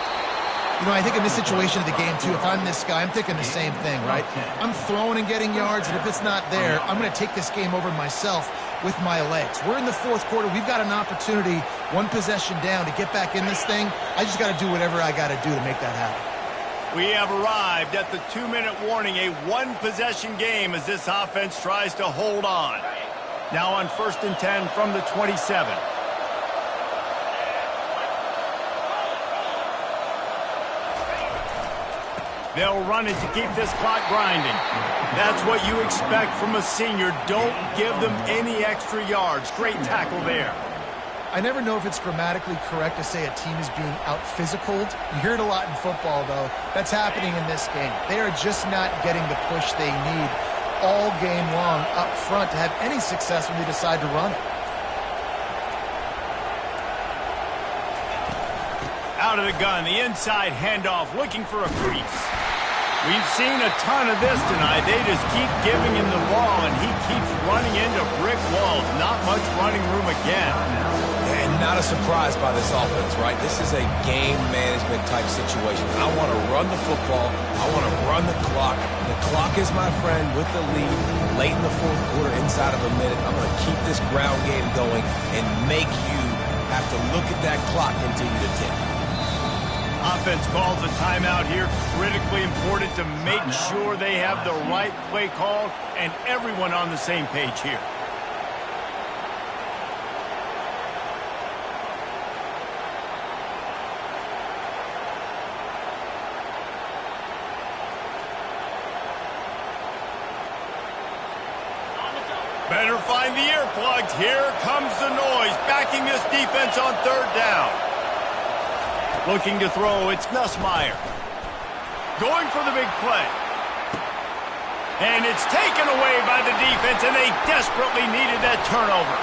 You know, I think in this situation of the game, too, if I'm this guy, I'm thinking the same thing, right? I'm throwing and getting yards, and if it's not there, I'm going to take this game over myself with my legs. We're in the fourth quarter. We've got an opportunity, one possession down, to get back in this thing. I just got to do whatever I got to do to make that happen. We have arrived at the 2-minute warning, a one-possession game as this offense tries to hold on. Now on 1st and 10 from the 27. They'll run it to keep this clock grinding. That's what you expect from a senior. Don't give them any extra yards. Great tackle there. I never know if it's grammatically correct to say a team is being out-physicaled. You hear it a lot in football, though. That's happening in this game. They are just not getting the push they need all game long up front to have any success when they decide to run it. Out of the gun, the inside handoff, looking for a crease. We've seen a ton of this tonight. They just keep giving him the ball, and he keeps running into brick walls. Not much running room again. And not a surprise by this offense, right? This is a game management type situation. I want to run the football. I want to run the clock. The clock is my friend with the lead. Late in the fourth quarter, inside of a minute, I'm going to keep this ground game going and make you have to look at that clock continue to tick. Offense calls a timeout here. Critically important to make sure they have the right play call and everyone on the same page here. Better find the earplugs. Here comes the noise, backing this defense on third down. Looking to throw, it's Nussmeier. Going for the big play. And it's taken away by the defense, and they desperately needed that turnover.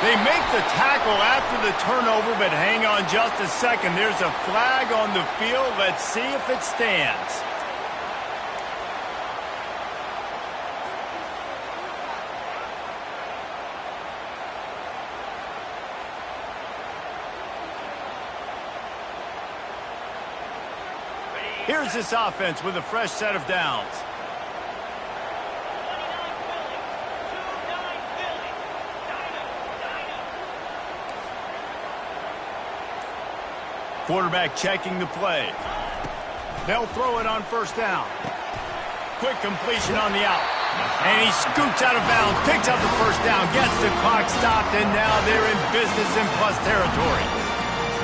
They make the tackle after the turnover, but hang on just a second. There's a flag on the field. Let's see if it stands. Here's this offense with a fresh set of downs. Quarterback checking the play. They'll throw it on first down. Quick completion on the out. And he scoots out of bounds, picks up the first down, gets the clock stopped, and now they're in business in plus territory.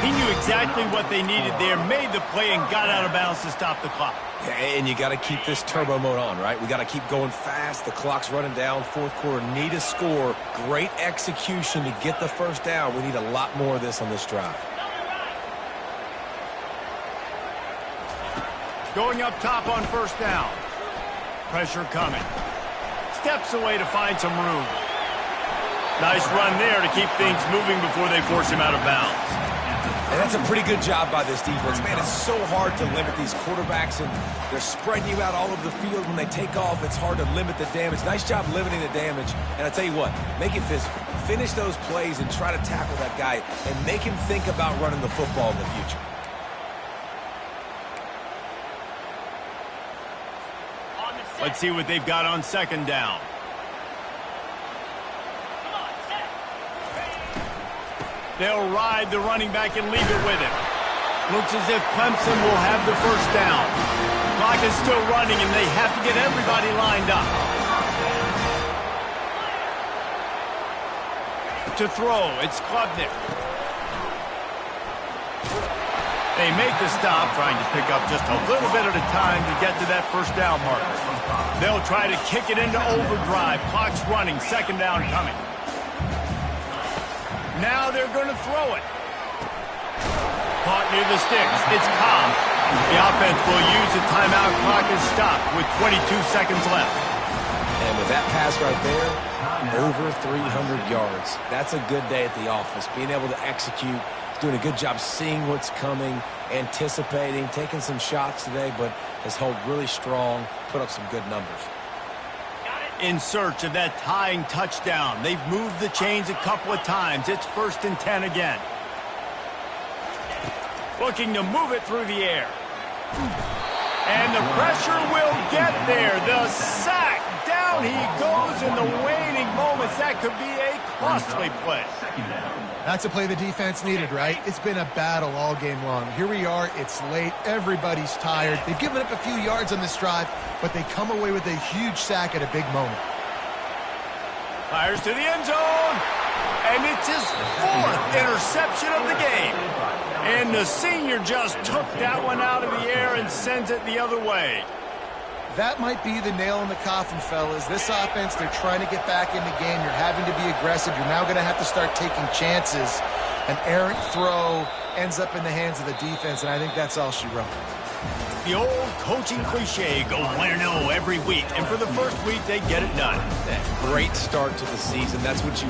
He knew exactly what they needed there, made the play, and got out of bounds to stop the clock. Yeah, and you got to keep this turbo mode on, right? We got to keep going fast. The clock's running down. Fourth quarter, need a score. Great execution to get the first down. We need a lot more of this on this drive. Going up top on first down. Pressure coming. Steps away to find some room. Nice run there to keep things moving before they force him out of bounds. And that's a pretty good job by this defense. Man, it's so hard to limit these quarterbacks, and they're spreading you out all over the field. When they take off, it's hard to limit the damage. Nice job limiting the damage. And I tell you what, make it physical. Finish those plays and try to tackle that guy and make him think about running the football in the future. Let's see what they've got on second down. They'll ride the running back and leave it with him. Looks as if Clemson will have the first down. Clock is still running, and they have to get everybody lined up. To throw, it's Klubnik. They make the stop, trying to pick up just a little bit at a time to get to that first down marker. They'll try to kick it into overdrive. Clock's running, second down coming. Now they're going to throw it. Caught near the sticks. It's Cobb. The offense will use the timeout. Clock is stopped with 22 seconds left. And with that pass right there, over 300 yards. That's a good day at the office. Being able to execute, doing a good job seeing what's coming, anticipating, taking some shots today, but has held really strong, put up some good numbers. In search of that tying touchdown. They've moved the chains a couple of times. It's 1st and 10 again. Looking to move it through the air. And the pressure will get there. The sack. Down he goes in the waning moments. That could be a costly play. That's a play the defense needed, right? It's been a battle all game long. Here we are. It's late. Everybody's tired. They've given up a few yards on this drive, but they come away with a huge sack at a big moment. Fires to the end zone. And it's his 4th interception of the game. And the senior just took that one out of the air and sends it the other way. That might be the nail in the coffin, fellas. This offense, they're trying to get back in the game. You're having to be aggressive. You're now going to have to start taking chances. An errant throw ends up in the hands of the defense, and I think that's all she wrote. The old coaching cliche, go 1-0 every week. And for the first week, they get it done. Great start to the season. That's what you